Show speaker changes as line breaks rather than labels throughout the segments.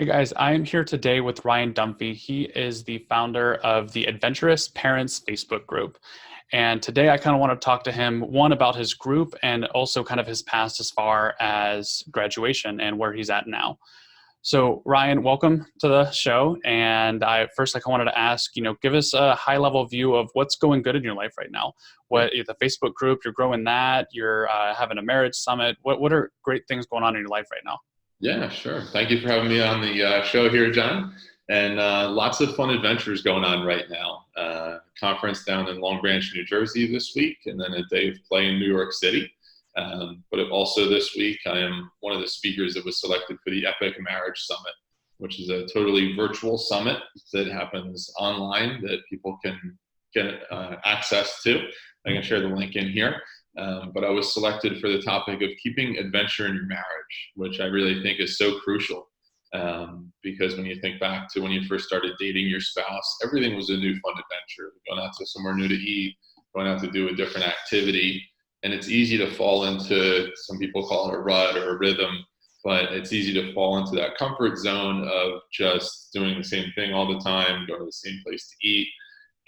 Hey guys, I am here today with Ryan Dunphy. He is the founder of the Adventurous Parents Facebook group. And today I kind of want to talk to him, one, about his group and also kind of his past as far as graduation and where he's at now. So Ryan, welcome to the show. And I wanted to ask, give us a high level view of what's going good in your life right now. What the Facebook group, you're growing that, you're having a marriage summit. What are great things going on in your life right now?
Yeah, sure. Thank you for having me on the show here, John. And lots of fun adventures going on right now. Conference down in Long Branch, New Jersey this week, and then a day of play in New York City. But also this week, I am one of the speakers that was selected for the Epic Marriage Summit, which is a totally virtual summit that happens online that people can get access to. I can share the link in here. But I was selected for the topic of keeping adventure in your marriage, which I really think is so crucial. Because when you think back to when you first started dating your spouse, everything was a new fun adventure. Going out to somewhere new to eat, going out to do a different activity. And it's easy to fall into, some people call it a rut or a rhythm, but it's easy to fall into that comfort zone of just doing the same thing all the time, going to the same place to eat.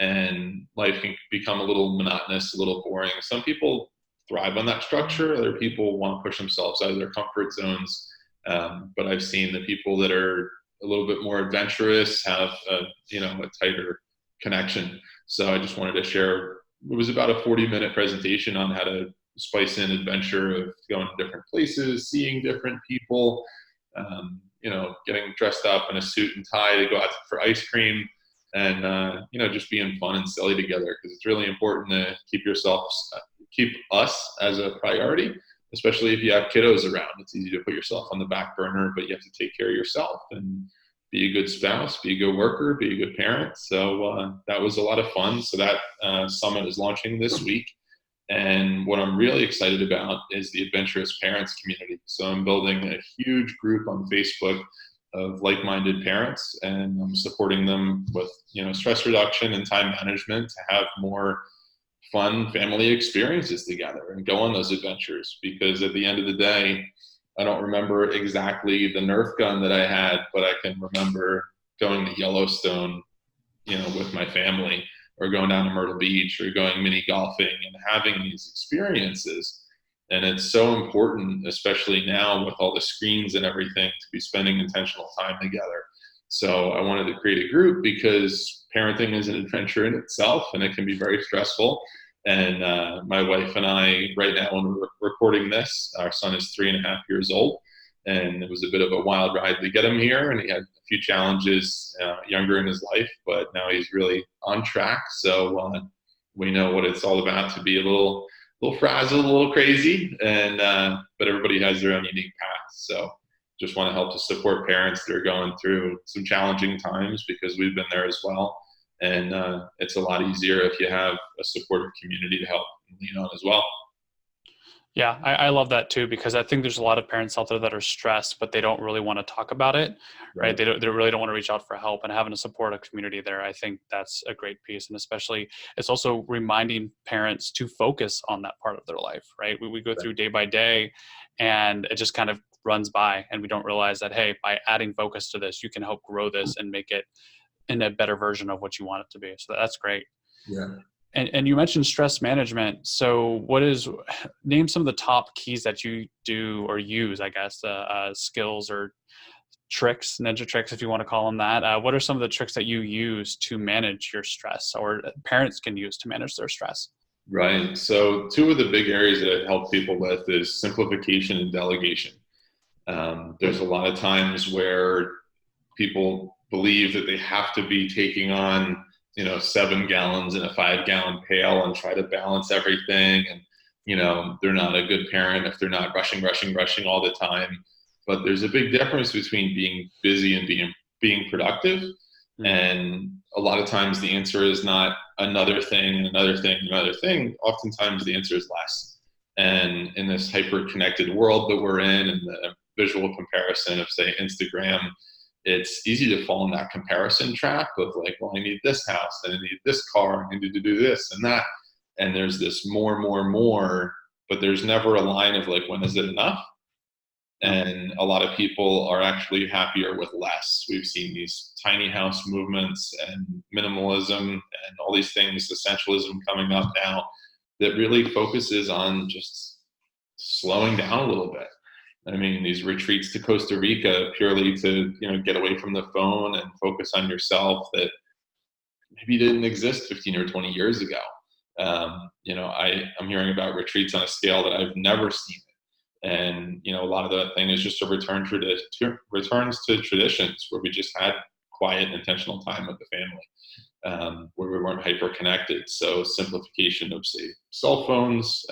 And life can become a little monotonous, a little boring. Some people thrive on that structure. Other people want to push themselves out of their comfort zones. But I've seen the people that are a little bit more adventurous have a tighter connection. So I just wanted to share. It was about a 40-minute presentation on how to spice in adventure of going to different places, seeing different people, getting dressed up in a suit and tie to go out for ice cream, and just being fun and silly together, because it's really important to keep us as a priority, especially if you have kiddos around. It's easy to put yourself on the back burner, but you have to take care of yourself and be a good spouse, be a good worker, be a good parent. So that was a lot of fun. So that summit is launching this week. And what I'm really excited about is the Adventurous Parents community. So I'm building a huge group on Facebook of like-minded parents, and I'm supporting them with stress reduction and time management to have more fun family experiences together and go on those adventures. Because at the end of the day, I don't remember exactly the Nerf gun that I had, but I can remember going to Yellowstone, with my family, or going down to Myrtle Beach, or going mini golfing and having these experiences. And it's so important, especially now with all the screens and everything, to be spending intentional time together. So I wanted to create a group because parenting is an adventure in itself, and it can be very stressful. And my wife and I, right now, when we're recording this, our son is 3.5 years old. And it was a bit of a wild ride to get him here. And he had a few challenges younger in his life, but now he's really on track. So we know what it's all about to be a little frazzled, a little crazy, and but everybody has their own unique path. So just want to help to support parents that are going through some challenging times, because we've been there as well. And it's a lot easier if you have a supportive community to help and lean on as well.
Yeah, I love that too, because I think there's a lot of parents out there that are stressed, but they don't really want to talk about it, right?
Right.
They really don't want to reach out for help, and having a supportive community there, I think that's a great piece. And especially, it's also reminding parents to focus on that part of their life, right? We go through day by day, and it just kind of runs by, and we don't realize that, hey, by adding focus to this, you can help grow this and make it in a better version of what you want it to be. So that's great.
Yeah.
And you mentioned stress management. So name some of the top keys that you do or use, I guess, skills or tricks, ninja tricks, if you want to call them that. What are some of the tricks that you use to manage your stress, or parents can use to manage their stress?
Right. So two of the big areas that I help people with is simplification and delegation. There's a lot of times where people believe that they have to be taking on 7 gallons in a 5-gallon pail and try to balance everything. And they're not a good parent if they're not rushing all the time. But there's a big difference between being busy and being productive.
Mm-hmm.
And a lot of times the answer is not another thing and another thing and another thing. Oftentimes the answer is less. And in this hyper connected world that we're in, and the visual comparison of, say, Instagram, it's easy to fall in that comparison trap of like, well, I need this house and I need this car, I need to do this and that. And there's this more, but there's never a line of like, when is it enough? And a lot of people are actually happier with less. We've seen these tiny house movements and minimalism and all these things, essentialism coming up now that really focuses on just slowing down a little bit. I mean, these retreats to Costa Rica purely to, get away from the phone and focus on yourself that maybe didn't exist 15 or 20 years ago. I'm hearing about retreats on a scale that I've never seen. And, a lot of that thing is just a returns to traditions where we just had quiet, intentional time with the family, where we weren't hyper connected. So simplification of, say, cell phones.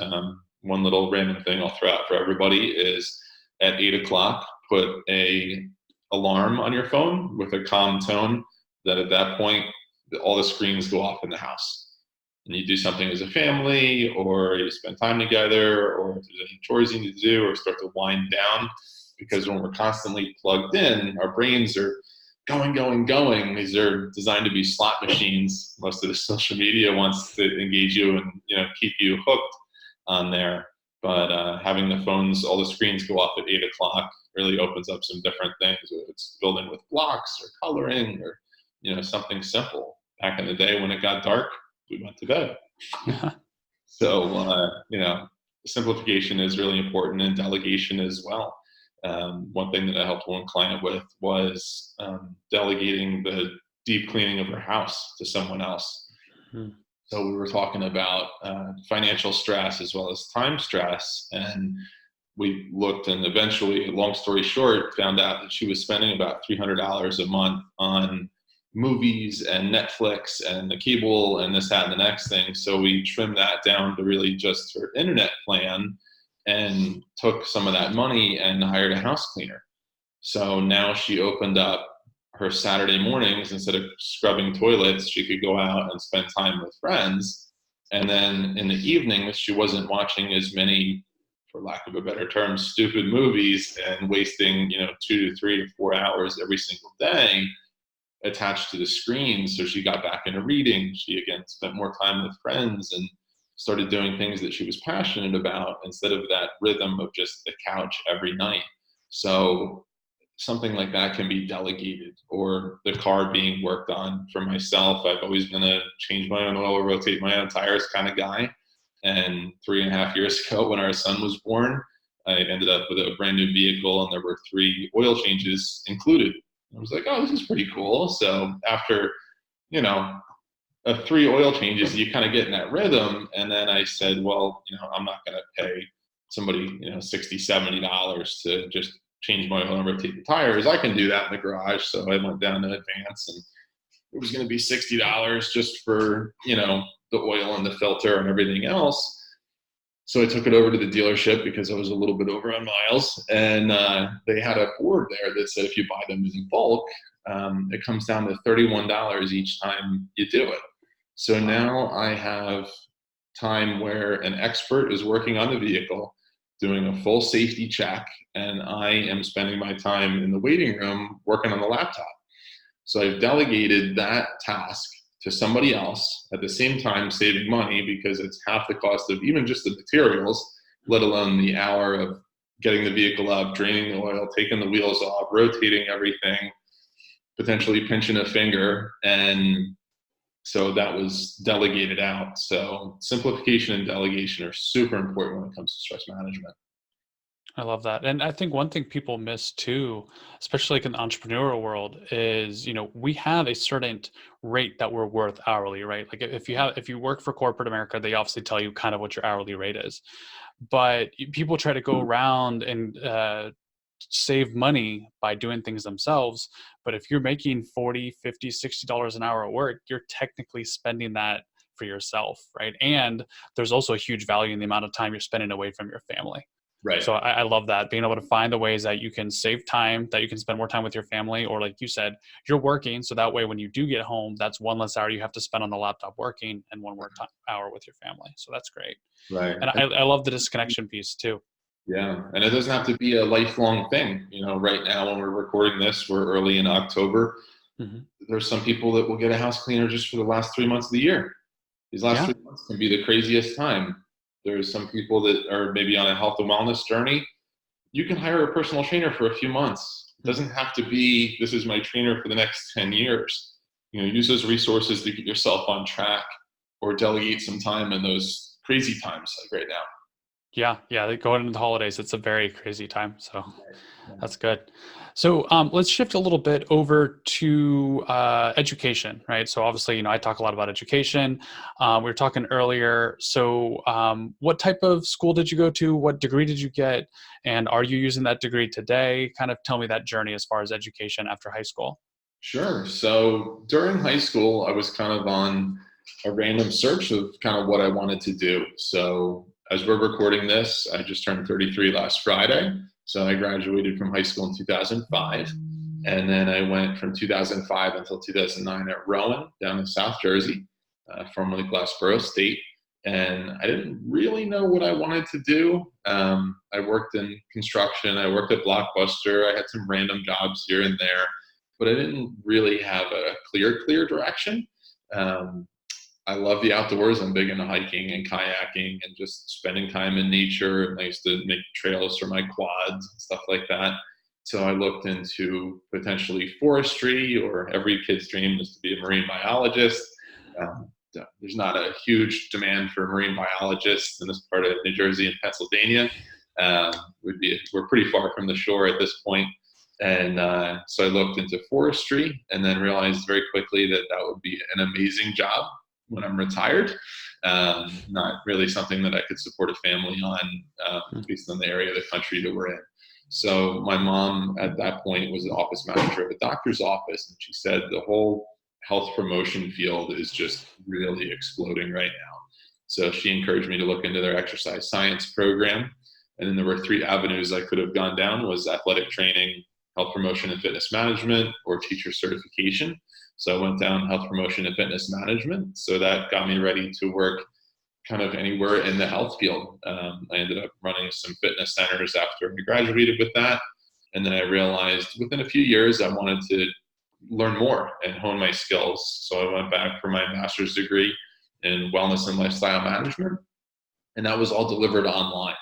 One little random thing I'll throw out for everybody is at 8 o'clock, put a alarm on your phone with a calm tone that at that point, all the screens go off in the house. And you do something as a family, or you spend time together, or if there's any chores you need to do, or start to wind down. Because when we're constantly plugged in, our brains are going. These are designed to be slot machines. Most of the social media wants to engage you and keep you hooked on there. But having the phones, all the screens go off at 8 o'clock really opens up some different things. Whether it's building with blocks or coloring or something simple. Back in the day when it got dark, we went to bed. So, simplification is really important, and delegation as well. One thing that I helped one client with was delegating the deep cleaning of her house to someone else. Mm-hmm. So we were talking about financial stress as well as time stress, and we looked and eventually, long story short, found out that she was spending about $300 a month on movies and Netflix and the cable and this, that, and the next thing. So we trimmed that down to really just her internet plan and took some of that money and hired a house cleaner. So now she opened up her Saturday mornings. Instead of scrubbing toilets, she could go out and spend time with friends. And then in the evenings, she wasn't watching as many, for lack of a better term, stupid movies and wasting, 2 to 3 to 4 hours every single day attached to the screen. So she got back into reading. She again spent more time with friends and started doing things that she was passionate about instead of that rhythm of just the couch every night. So something like that can be delegated, or the car being worked on. For myself, I've always been a change my own oil, rotate my own tires kind of guy. And 3.5 years ago when our son was born, I ended up with a brand new vehicle and there were 3 oil changes included. I was like, oh, this is pretty cool. So after, 3 oil changes, you kind of get in that rhythm. And then I said, well, I'm not going to pay somebody, $60, $70 to just change my oil and rotate the tires. I can do that in the garage. So I went down to Advance, and it was going to be $60 just for, the oil and the filter and everything else. So I took it over to the dealership because I was a little bit over on miles, and they had a board there that said if you buy them in bulk, it comes down to $31 each time you do it. So now I have time where an expert is working on the vehicle, doing a full safety check, and I am spending my time in the waiting room working on the laptop. So I've delegated that task to somebody else, at the same time saving money because it's half the cost of even just the materials, let alone the hour of getting the vehicle up, draining the oil, taking the wheels off, rotating everything, potentially pinching a finger. And so that was delegated out. So simplification and delegation are super important when it comes to stress management.
I love that. And I think one thing people miss too, especially like in the entrepreneurial world, is, we have a certain rate that we're worth hourly, right? Like if you work for corporate America, they obviously tell you kind of what your hourly rate is. But people try to go around and save money by doing things themselves. But if you're making $40, $50, $60 an hour at work, you're technically spending that for yourself, right? And there's also a huge value in the amount of time you're spending away from your family.
Right.
So I love that, being able to find the ways that you can save time, that you can spend more time with your family, or like you said, you're working. So that way, when you do get home, that's one less hour you have to spend on the laptop working and one more hour with your family. So that's great.
Right.
And I love the disconnection piece too.
Yeah. And it doesn't have to be a lifelong thing. Right now when we're recording this, we're early in October. Mm-hmm. There's some people that will get a house cleaner just for the last 3 months of the year. These last 3 months can be the craziest time. There's some people that are maybe on a health and wellness journey. you can hire a personal trainer for a few months. It doesn't have to be, this is my trainer for the next 10 years. Use those resources to get yourself on track, or delegate some time in those crazy times like right now.
Yeah. Going into the holidays, it's a very crazy time. So
Yeah.
that's good. So let's shift a little bit over to education, right? So obviously, I talk a lot about education. We were talking earlier. So what type of school did you go to? What degree did you get? And are you using that degree today? Kind of tell me that journey as far as education after high school.
Sure. So during high school, I was kind of on a random search of kind of what I wanted to do. So as we're recording this, I just turned 33 last Friday. So I graduated from high school in 2005. And then I went from 2005 until 2009 at Rowan down in South Jersey, formerly Glassboro State. And I didn't really know what I wanted to do. I worked in construction. I worked at Blockbuster. I had some random jobs here and there, but I didn't really have a clear direction. Um, I love the outdoors. I'm big into hiking and kayaking and just spending time in nature. And I used to make trails for my quads and stuff like that. So I looked into potentially forestry, or every kid's dream is to be a marine biologist. Um, there's not a huge demand for marine biologists in this part of New Jersey and Pennsylvania. We're pretty far from the shore at this point. And so I looked into forestry, and then realized very quickly that that would be an amazing job when I'm retired. Not really something that I could support a family on, based on the area of the country that we're in. So my mom at that point was the office manager of a doctor's office, and she said the whole health promotion field is just really exploding right now. So she encouraged me to look into their exercise science program. And then there were three avenues I could have gone down: was athletic training, health promotion and fitness management, or teacher certification. So I went down health promotion and fitness management. So that got me ready to work kind of anywhere in the health field. I ended up running some fitness centers after I graduated with that. And then I realized within a few years, I wanted to learn more and hone my skills. So I went back for my master's degree in wellness and lifestyle management. And that was all delivered online.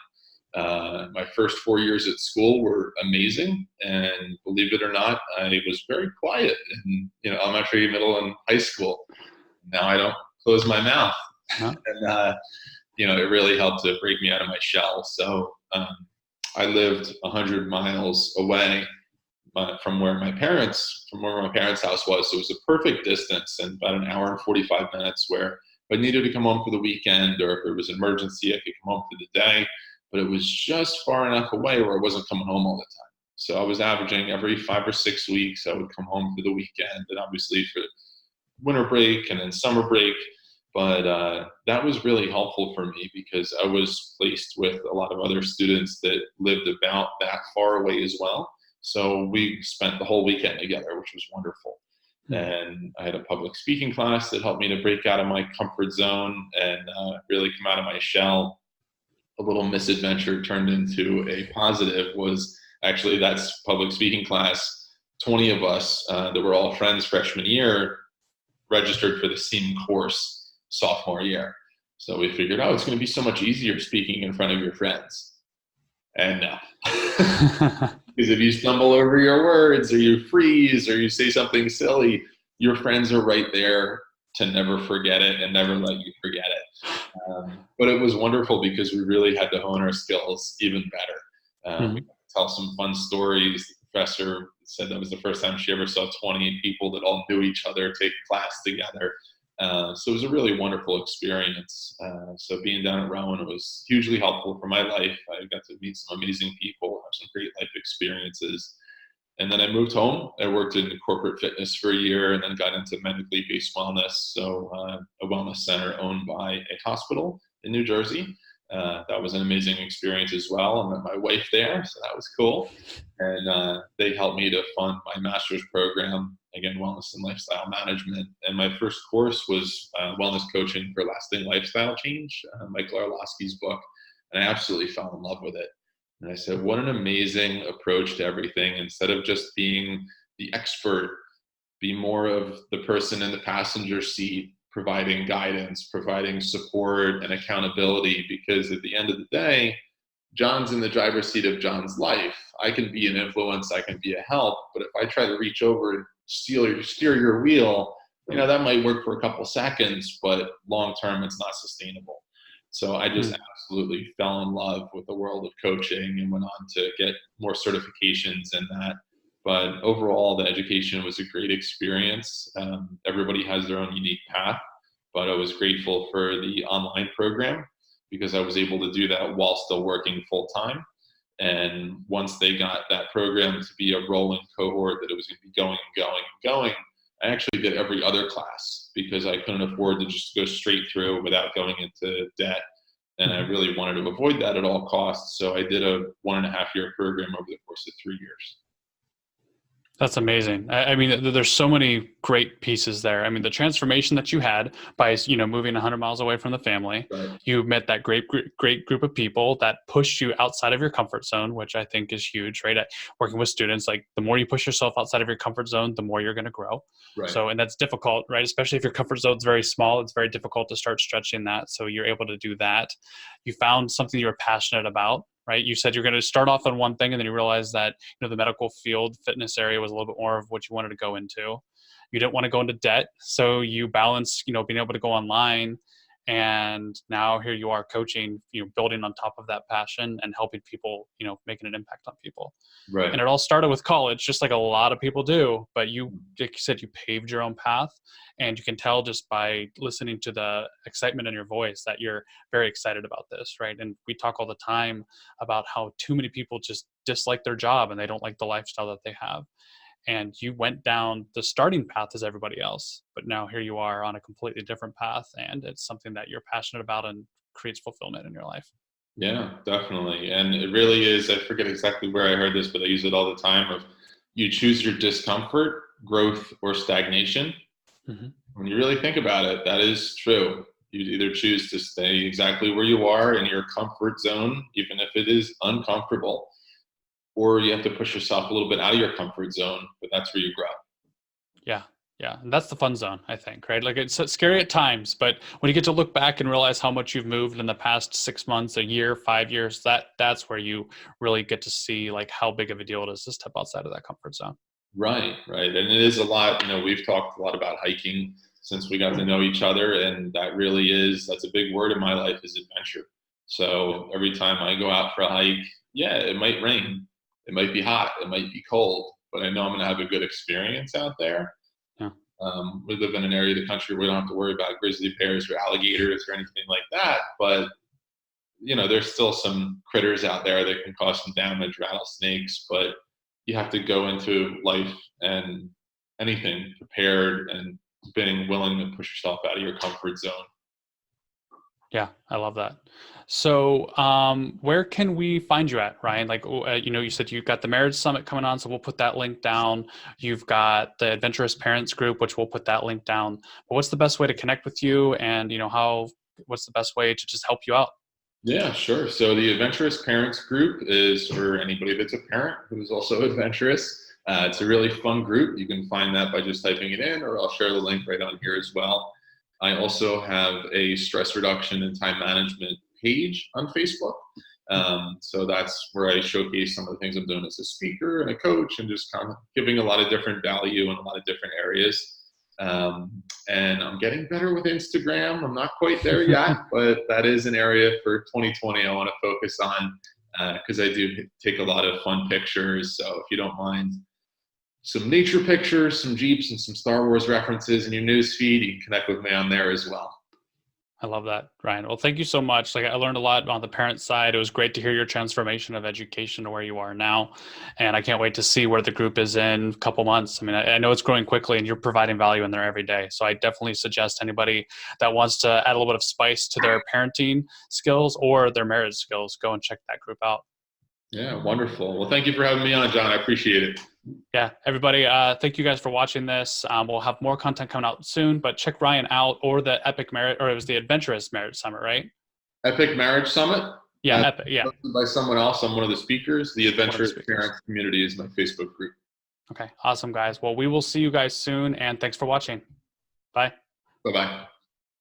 My first 4 years at school were amazing, and believe it or not, I was very quiet in elementary, middle, and high school. Now I don't close my mouth,
Huh?
and it really helped to break me out of my shell. So I lived 100 miles away from where my parents' house was. So it was a perfect distance, and about an hour and 45 minutes where if I needed to come home for the weekend, or if there was an emergency, I could come home for the day. But it was just far enough away where I wasn't coming home all the time. So I was averaging every 5 or 6 weeks, I would come home for the weekend, and obviously for winter break and then summer break. But that was really helpful for me because I was placed with a lot of other students that lived about that far away as well. So we spent the whole weekend together, which was wonderful. And I had a public speaking class that helped me to break out of my comfort zone and really come out of my shell. A little misadventure turned into a positive was actually that's public speaking class. 20 of us that were all friends freshman year registered for the same course sophomore year. So we figured, oh, it's going to be so much easier speaking in front of your friends. And no. Because if you stumble over your words, or you freeze, or you say something silly, your friends are right there to never forget it and never let you forget it. But it was wonderful because we really had to hone our skills even better. We got to tell some fun stories. The professor said that was the first time she ever saw 20 people that all knew each other take class together. So it was a really wonderful experience. So being down at Rowan was hugely helpful for my life. I got to meet some amazing people, have some great life experiences. And then I moved home. I worked in corporate fitness for a year, and then got into medically based wellness. So a wellness center owned by a hospital in New Jersey. That was an amazing experience as well. I met my wife there, so that was cool. And they helped me to fund my master's program, again, wellness and lifestyle management. And my first course was wellness coaching for lasting lifestyle change, Mike Larlowski's book. And I absolutely fell in love with it. And I said, what an amazing approach to everything. Instead of just being the expert, be more of the person in the passenger seat, providing guidance, providing support and accountability. Because at the end of the day, John's in the driver's seat of John's life. I can be an influence, I can be a help, but if I try to reach over and steer your wheel, that might work for a couple seconds, but long term, it's not sustainable. So I just absolutely fell in love with the world of coaching and went on to get more certifications in that. But overall, the education was a great experience. Everybody has their own unique path, but I was grateful for the online program because I was able to do that while still working full time. And once they got that program to be a rolling cohort that it was going to be going and going and going, I actually did every other class because I couldn't afford to just go straight through without going into debt. And I really wanted to avoid that at all costs. So I did a 1.5-year program over the course of 3 years.
That's amazing. I mean, there's so many great pieces there. I mean, the transformation that you had by, moving 100 miles away from the family,
Right.
you met that great group of people that pushed you outside of your comfort zone, which I think is huge, right? Working with students, like the more you push yourself outside of your comfort zone, the more you're going to grow.
Right.
So, and that's difficult, right? Especially if your comfort zone is very small, it's very difficult to start stretching that. So you're able to do that. You found something you were passionate about. Right? You said you're going to start off on one thing and then you realized that, the medical field fitness area was a little bit more of what you wanted to go into. You didn't want to go into debt. So you balance, being able to go online, and now here you are coaching, building on top of that passion and helping people, making an impact on people.
Right.
And it all started with college, just like a lot of people do, but you, like you said, you paved your own path, and you can tell just by listening to the excitement in your voice that you're very excited about this, right? And we talk all the time about how too many people just dislike their job and they don't like the lifestyle that they have. And you went down the starting path as everybody else, but now here you are on a completely different path, and it's something that you're passionate about and creates fulfillment in your life.
Yeah, definitely. And it really is, I forget exactly where I heard this, but I use it all the time of you choose your discomfort, growth, or stagnation.
Mm-hmm.
When you really think about it, that is true. You either choose to stay exactly where you are in your comfort zone, even if it is uncomfortable, or you have to push yourself a little bit out of your comfort zone, but that's where you grow.
Yeah. Yeah. And that's the fun zone, I think, right? Like it's scary at times, but when you get to look back and realize how much you've moved in the past 6 months, a year, 5 years, that's where you really get to see like how big of a deal it is to step outside of that comfort zone.
Right, right. And it is a lot, we've talked a lot about hiking since we got to know each other. And that's a big word in my life is adventure. So every time I go out for a hike, yeah, it might rain, it might be hot, it might be cold, but I know I'm going to have a good experience out there.
Yeah.
We live in an area of the country where we don't have to worry about grizzly bears or alligators or anything like that. But, there's still some critters out there that can cause some damage, rattlesnakes, but you have to go into life and anything prepared and being willing to push yourself out of your comfort zone.
Yeah, I love that. So, where can we find you at, Ryan? Like, you said you've got the Marriage Summit coming on, so we'll put that link down. You've got the Adventurous Parents group, which we'll put that link down. But what's the best way to connect with you, and what's the best way to just help you out?
Yeah, sure. So the Adventurous Parents group is for anybody that's a parent who's also adventurous. It's a really fun group. You can find that by just typing it in, or I'll share the link right on here as well. I also have a stress reduction and time management page on Facebook. So that's where I showcase some of the things I'm doing as a speaker and a coach, and just kind of giving a lot of different value in a lot of different areas. And I'm getting better with Instagram. I'm not quite there yet, but that is an area for 2020 I want to focus on because I do take a lot of fun pictures. So if you don't mind some nature pictures, some Jeeps, and some Star Wars references in your news feed, you can connect with me on there as well.
I love that, Ryan. Well, thank you so much. Like I learned a lot on the parent side. It was great to hear your transformation of education to where you are now. And I can't wait to see where the group is in a couple months. I mean, I know it's growing quickly and you're providing value in there every day. So I definitely suggest anybody that wants to add a little bit of spice to their parenting skills or their marriage skills, go and check that group out.
Yeah, wonderful. Well, thank you for having me on, John. I appreciate it.
Yeah, everybody, thank you guys for watching this. We'll have more content coming out soon, but check Ryan out or the Epic Marriage, or it was the Adventurous Marriage Summit, right?
Epic Marriage Summit.
Yeah, Epic. Yeah.
By someone else. I'm one of the speakers. The Adventurous
speakers.
Parents Community is my Facebook group.
Okay, awesome, guys. Well, we will see you guys soon, and thanks for watching. Bye.
Bye-bye.